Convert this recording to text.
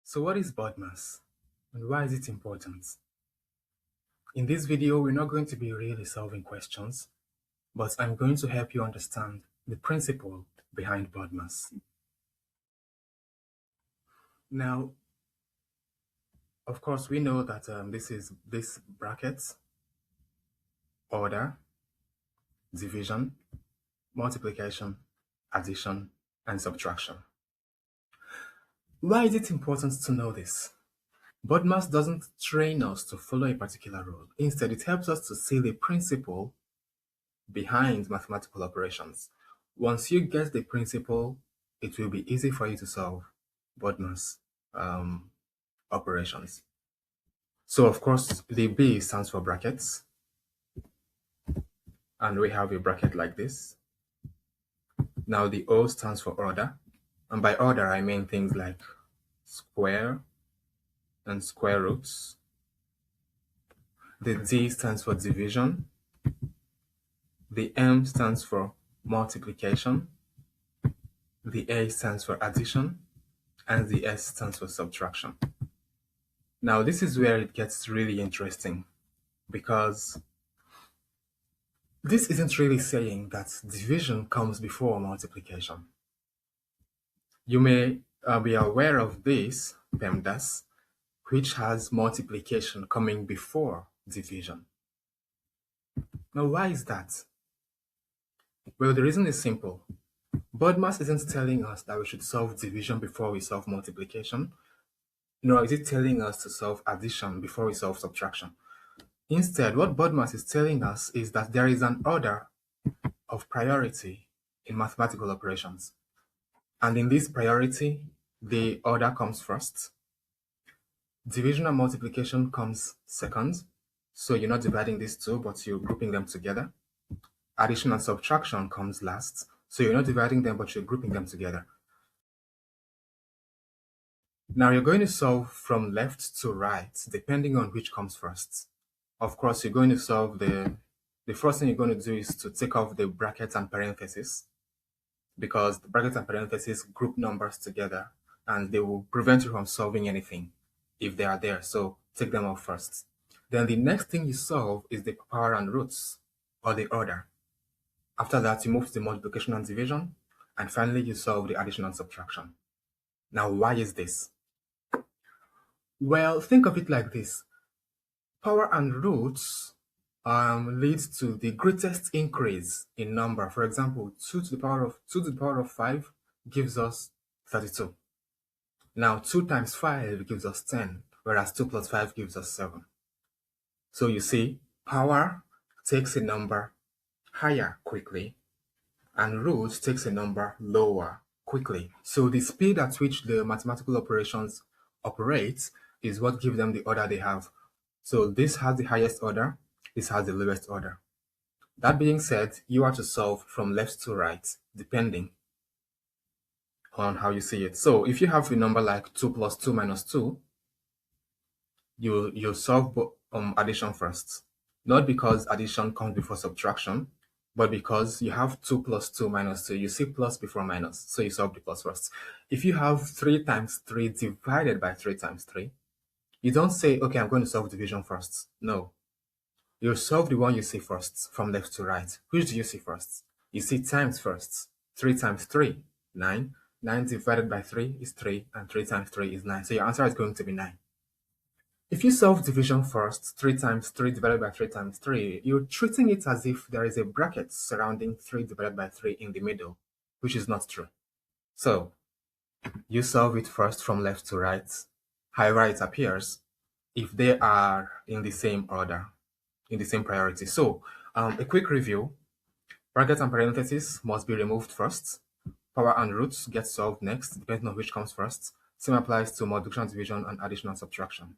So what is BODMAS and why is it important? In this video, we're not going to be really solving questions, but I'm going to help you understand the principle behind BODMAS. Now, of course, we know that this brackets, order, division, multiplication, addition, and subtraction. Why is it important to know this? BODMAS doesn't train us to follow a particular rule. Instead, it helps us to see the principle behind mathematical operations. Once you get the principle, it will be easy for you to solve BODMAS operations. So of course, the B stands for brackets. And we have a bracket like this. Now the O stands for order. And by order, I mean things like square and square roots. The D stands for division. The M stands for multiplication. The A stands for addition. And the S stands for subtraction. Now, this is where it gets really interesting, because this isn't really saying that division comes before multiplication. You may be aware of this PEMDAS, which has multiplication coming before division. Now, why is that? Well, the reason is simple. BODMAS isn't telling us that we should solve division before we solve multiplication, nor is it telling us to solve addition before we solve subtraction. Instead, what BODMAS is telling us is that there is an order of priority in mathematical operations. And in this priority, the order comes first. Division and multiplication comes second. So you're not dividing these two, but you're grouping them together. Addition and subtraction comes last. So you're not dividing them, but you're grouping them together. Now you're going to solve from left to right, depending on which comes first. Of course, you're going to solve the first thing you're going to do is to take off the brackets and parentheses, because the brackets and parentheses group numbers together and they will prevent you from solving anything if they are there. So take them off first. Then the next thing you solve is the power and roots, or the order. After that, you move to the multiplication and division, and finally you solve the addition and subtraction. Now, why is this? Well, think of it like this. Power and roots leads to the greatest increase in number. For example, 2 to the power of 5 gives us 32. Now 2 times 5 gives us 10, whereas 2 plus 5 gives us 7. So you see, power takes a number higher quickly, and root takes a number lower quickly. So the speed at which the mathematical operations operate is what gives them the order they have. So this has the highest order, this has the lowest order. That being said, you are to solve from left to right, depending on how you see it. So if you have a number like 2 plus 2 minus 2, you solve addition first. Not because addition comes before subtraction, but because you have 2 plus 2 minus 2, you see plus before minus, so you solve the plus first. If you have 3 times 3 divided by 3 times 3, you don't say, okay, I'm going to solve division first. No. You solve the one you see first, from left to right. Which do you see first? You see times first. 3 times 3, 9. 9 divided by 3 is 3, and 3 times 3 is 9. So your answer is going to be 9. If you solve division first, 3 times 3 divided by 3 times 3, you're treating it as if there is a bracket surrounding 3 divided by 3 in the middle, which is not true. So you solve it first from left to right, however it appears, if they are in the same order, in the same priority. So a quick review: brackets and parentheses must be removed first. Power and roots get solved next, depending on which comes first. Same applies to multiplication, division, and addition and subtraction.